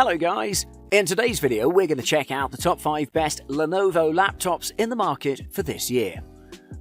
Hello guys! In today's video we're going to check out the top 5 best Lenovo laptops in the market for this year.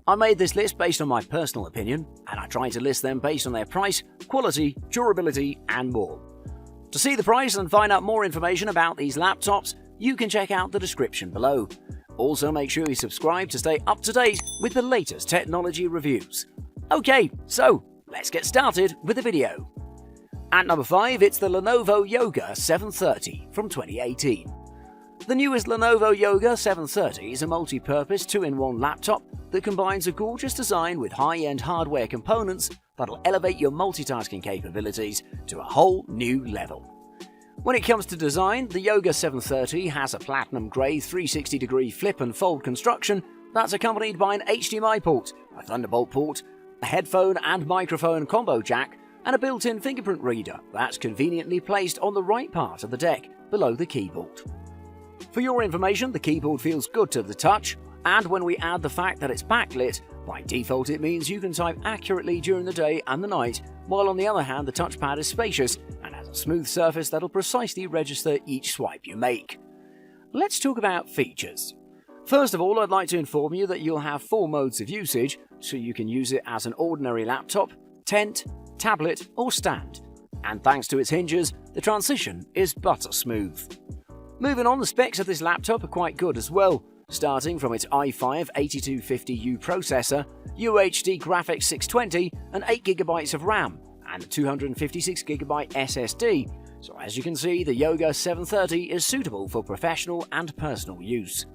I made this list based on my personal opinion, and I tried to list them based on their price, quality, durability and more. To see the price and find out more information about these laptops, you can check out the description below. Also make sure you subscribe to stay up to date with the latest technology reviews. Okay, so let's get started with the video. At number 5, it's the Lenovo Yoga 730 from 2018. The newest Lenovo Yoga 730 is a multi-purpose 2-in-1 laptop that combines a gorgeous design with high-end hardware components that'll elevate your multitasking capabilities to a whole new level. When it comes to design, the Yoga 730 has a platinum grey 360-degree flip and fold construction that's accompanied by an HDMI port, a Thunderbolt port, a headphone and microphone combo jack, and a built-in fingerprint reader that's conveniently placed on the right part of the deck, below the keyboard. For your information, the keyboard feels good to the touch, and when we add the fact that it's backlit, by default it means you can type accurately during the day and the night, while on the other hand the touchpad is spacious and has a smooth surface that'll precisely register each swipe you make. Let's talk about features. First of all, I'd like to inform you that you'll have 4 modes of usage, so you can use it as an ordinary laptop, tent, tablet or stand, and thanks to its hinges, the transition is butter smooth. Moving on, the specs of this laptop are quite good as well, starting from its i5-8250U processor, UHD graphics 620 and 8GB of RAM, and a 256GB SSD, so as you can see the Yoga 730 is suitable for professional and personal use.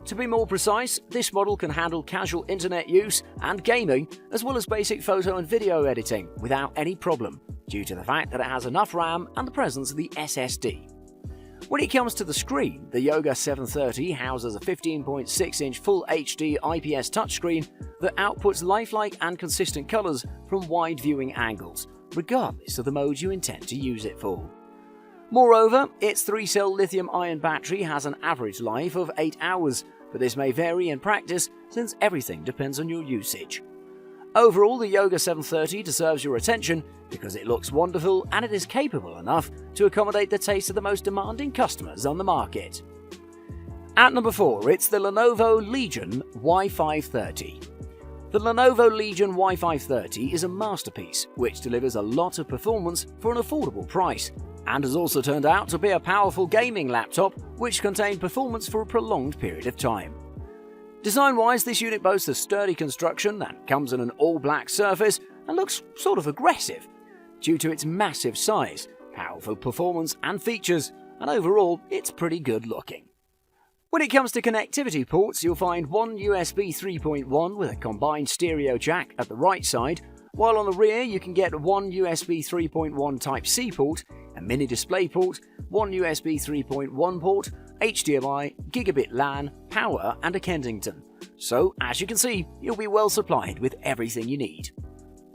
To be more precise, this model can handle casual internet use and gaming, as well as basic photo and video editing without any problem, due to the fact that it has enough RAM and the presence of the SSD. When it comes to the screen, the Yoga 730 houses a 15.6-inch Full HD IPS touchscreen that outputs lifelike and consistent colors from wide viewing angles, regardless of the mode you intend to use it for. Moreover, its 3-cell lithium-ion battery has an average life of 8 hours, but this may vary in practice since everything depends on your usage. Overall, the Yoga 730 deserves your attention because it looks wonderful and it is capable enough to accommodate the taste of the most demanding customers on the market. At number 4, it's the Lenovo Legion Y530. The Lenovo Legion Y530 is a masterpiece which delivers a lot of performance for an affordable price, and has also turned out to be a powerful gaming laptop which contained performance for a prolonged period of time. Design-wise, this unit boasts a sturdy construction that comes in an all-black surface and looks sort of aggressive due to its massive size, powerful performance and features, and overall it's pretty good looking. When it comes to connectivity ports, you'll find one USB 3.1 with a combined stereo jack at the right side, while on the rear you can get one USB 3.1 Type-C port, a mini display port, one USB 3.1 port, HDMI, gigabit LAN, power and a Kensington. So as you can see, you'll be well supplied with everything you need.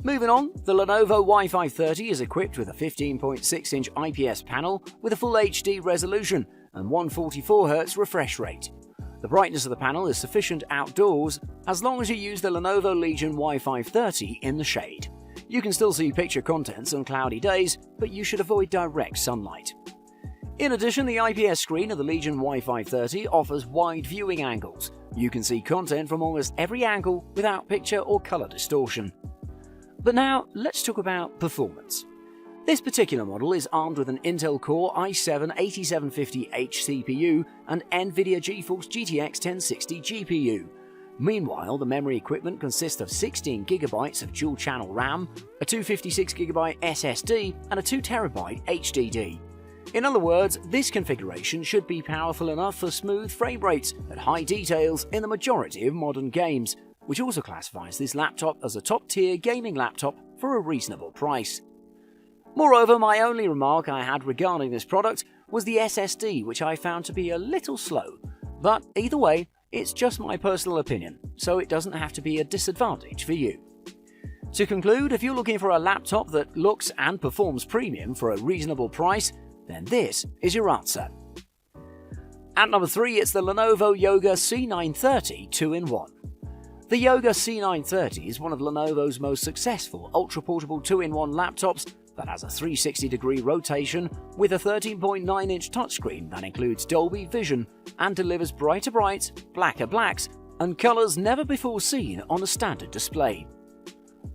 Moving on, the Lenovo Y530 is equipped with a 15.6-inch IPS panel with a full HD resolution and 144Hz refresh rate. The brightness of the panel is sufficient outdoors as long as you use the Lenovo Legion Y530 in the shade. You can still see picture contents on cloudy days, but you should avoid direct sunlight. In addition, the IPS screen of the Legion Y530 offers wide viewing angles. You can see content from almost every angle without picture or color distortion. But now, let's talk about performance. This particular model is armed with an Intel Core i7-8750H CPU and NVIDIA GeForce GTX 1060 GPU. Meanwhile, the memory equipment consists of 16GB of dual-channel RAM, a 256GB SSD, and a 2TB HDD. In other words, this configuration should be powerful enough for smooth frame rates at high details in the majority of modern games, which also classifies this laptop as a top-tier gaming laptop for a reasonable price. Moreover, my only remark I had regarding this product was the SSD, which I found to be a little slow, but either way, it's just my personal opinion, so it doesn't have to be a disadvantage for you. To conclude, if you're looking for a laptop that looks and performs premium for a reasonable price, then this is your answer. At number 3, it's the Lenovo Yoga C930 2-in-1. The Yoga C930 is one of Lenovo's most successful ultra-portable 2-in-1 laptops that has a 360-degree rotation with a 13.9-inch touchscreen that includes Dolby Vision and delivers brighter brights, blacker blacks, and colors never before seen on a standard display.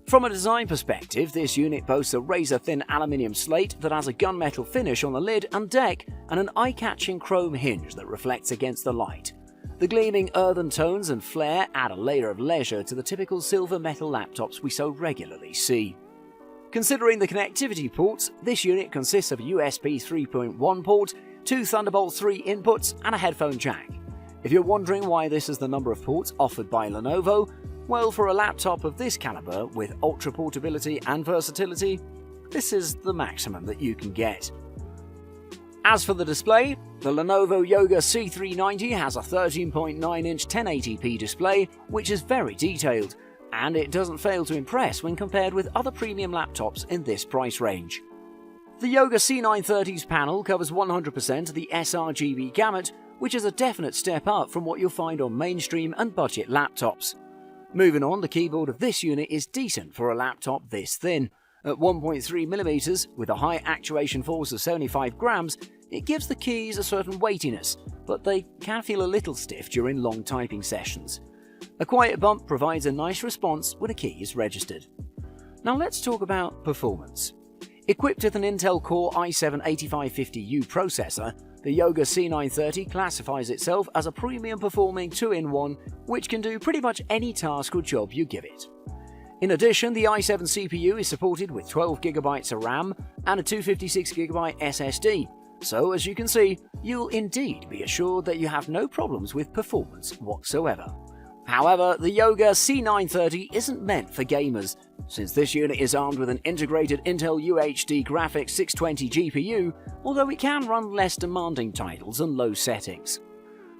From a design perspective, this unit boasts a razor-thin aluminium slate that has a gunmetal finish on the lid and deck and an eye-catching chrome hinge that reflects against the light. The gleaming earthen tones and flare add a layer of leisure to the typical silver metal laptops we so regularly see. Considering the connectivity ports, this unit consists of a USB 3.1 port, 2 Thunderbolt 3 inputs, and a headphone jack. If you're wondering why this is the number of ports offered by Lenovo, well, for a laptop of this caliber with ultra portability and versatility, this is the maximum that you can get. As for the display, the Lenovo Yoga C390 has a 13.9-inch 1080p display, which is very detailed, and it doesn't fail to impress when compared with other premium laptops in this price range. The Yoga C930's panel covers 100% of the sRGB gamut, which is a definite step up from what you'll find on mainstream and budget laptops. Moving on, the keyboard of this unit is decent for a laptop this thin. At 1.3mm, with a high actuation force of 75 grams, it gives the keys a certain weightiness, but they can feel a little stiff during long typing sessions. A quiet bump provides a nice response when a key is registered. Now let's talk about performance. Equipped with an Intel Core i7-8550U processor, the Yoga C930 classifies itself as a premium performing 2-in-1 which can do pretty much any task or job you give it. In addition, the i7 CPU is supported with 12GB of RAM and a 256GB SSD, so as you can see, you'll indeed be assured that you have no problems with performance whatsoever. However, the Yoga C930 isn't meant for gamers, since this unit is armed with an integrated Intel UHD Graphics 620 GPU, although it can run less demanding titles and low settings.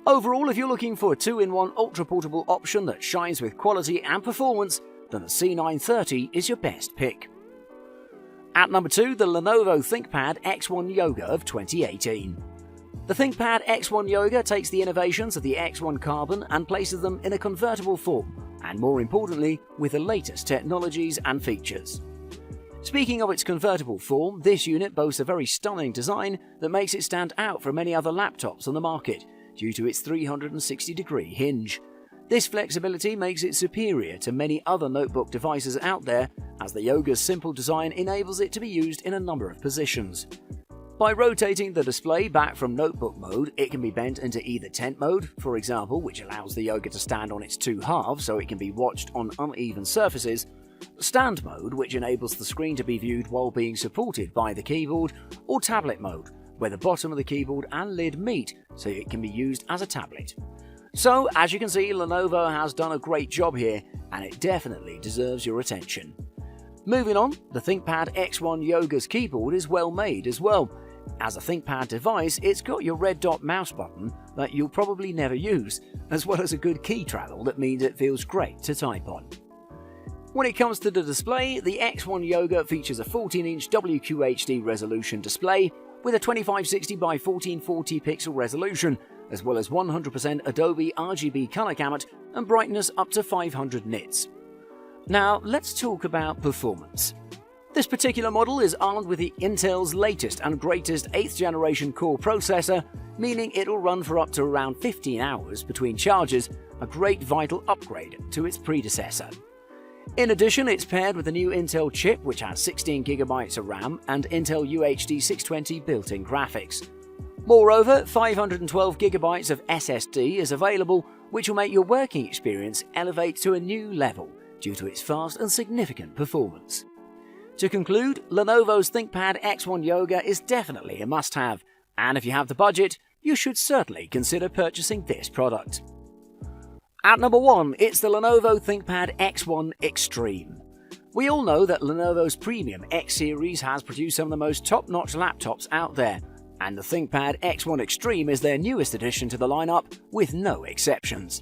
Overall, if you're looking for a 2-in-1 ultra-portable option that shines with quality and performance, then the C930 is your best pick. At number 2, the Lenovo ThinkPad X1 Yoga of 2018. The ThinkPad X1 Yoga takes the innovations of the X1 Carbon and places them in a convertible form, and more importantly, with the latest technologies and features. Speaking of its convertible form, this unit boasts a very stunning design that makes it stand out from many other laptops on the market due to its 360-degree hinge. This flexibility makes it superior to many other notebook devices out there, as the Yoga's simple design enables it to be used in a number of positions. By rotating the display back from notebook mode, it can be bent into either tent mode, for example, which allows the Yoga to stand on its two halves so it can be watched on uneven surfaces, stand mode, which enables the screen to be viewed while being supported by the keyboard, or tablet mode, where the bottom of the keyboard and lid meet so it can be used as a tablet. So, as you can see, Lenovo has done a great job here, and it definitely deserves your attention. Moving on, the ThinkPad X1 Yoga's keyboard is well made as well. As a ThinkPad device, it's got your red dot mouse button that you'll probably never use, as well as a good key travel that means it feels great to type on. When it comes to the display, the X1 Yoga features a 14-inch WQHD resolution display with a 2560 by 1440 pixel resolution, as well as 100% Adobe RGB color gamut and brightness up to 500 nits. Now, let's talk about performance. This particular model is armed with the Intel's latest and greatest 8th generation core processor, meaning it'll run for up to around 15 hours between charges, a great vital upgrade to its predecessor. In addition, it's paired with the new Intel chip which has 16GB of RAM and Intel UHD 620 built-in graphics. Moreover, 512GB of SSD is available, which will make your working experience elevate to a new level due to its fast and significant performance. To conclude, Lenovo's ThinkPad X1 Yoga is definitely a must-have, and if you have the budget, you should certainly consider purchasing this product. At number 1, it's the Lenovo ThinkPad X1 Extreme. We all know that Lenovo's premium X series has produced some of the most top-notch laptops out there, and the ThinkPad X1 Extreme is their newest addition to the lineup, with no exceptions.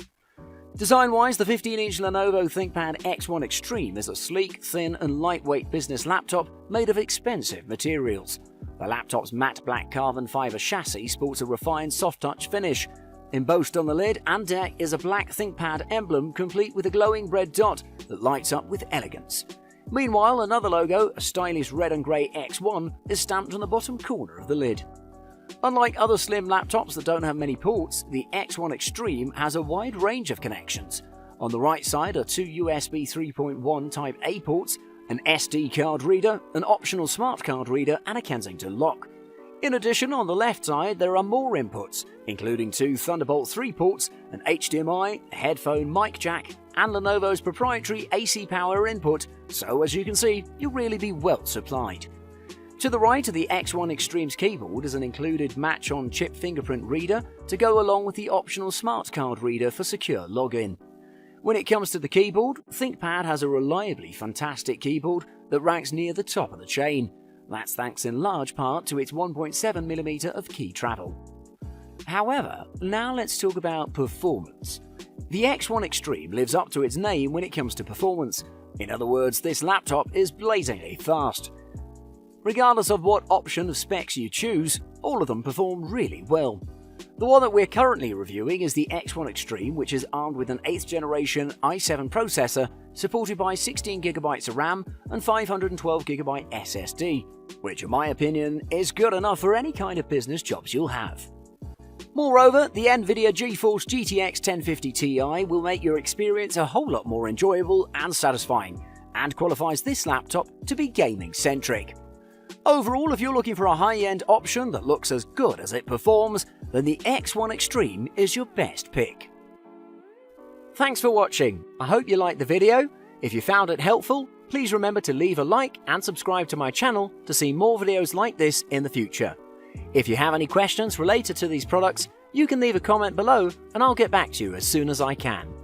Design-wise, the 15-inch Lenovo ThinkPad X1 Extreme is a sleek, thin and lightweight business laptop made of expensive materials. The laptop's matte black carbon fiber chassis sports a refined soft-touch finish. Embossed on the lid and deck is a black ThinkPad emblem complete with a glowing red dot that lights up with elegance. Meanwhile, another logo, a stylish red and grey X1, is stamped on the bottom corner of the lid. Unlike other slim laptops that don't have many ports, the X1 Extreme has a wide range of connections. On the right side are two USB 3.1 Type A ports, an SD card reader, an optional smart card reader, and a Kensington lock. In addition, on the left side there are more inputs, including two Thunderbolt 3 ports, an HDMI, a headphone mic jack, and Lenovo's proprietary AC power input, so as you can see, you'll really be well supplied. To the right of the X1 Extreme's keyboard is an included match-on-chip fingerprint reader to go along with the optional smart card reader for secure login. When it comes to the keyboard, ThinkPad has a reliably fantastic keyboard that ranks near the top of the chain. That's thanks in large part to its 1.7mm of key travel. However, now let's talk about performance. The X1 Extreme lives up to its name when it comes to performance. In other words, this laptop is blazingly fast. Regardless of what option of specs you choose, all of them perform really well. The one that we're currently reviewing is the X1 Extreme, which is armed with an 8th generation i7 processor supported by 16GB of RAM and 512GB SSD, which in my opinion is good enough for any kind of business jobs you'll have. Moreover, the NVIDIA GeForce GTX 1050 Ti will make your experience a whole lot more enjoyable and satisfying, and qualifies this laptop to be gaming-centric. Overall, if you're looking for a high-end option that looks as good as it performs, then the X1 Extreme is your best pick. Thanks for watching. I hope you liked the video. If you found it helpful, please remember to leave a like and subscribe to my channel to see more videos like this in the future. If you have any questions related to these products, you can leave a comment below and I'll get back to you as soon as I can.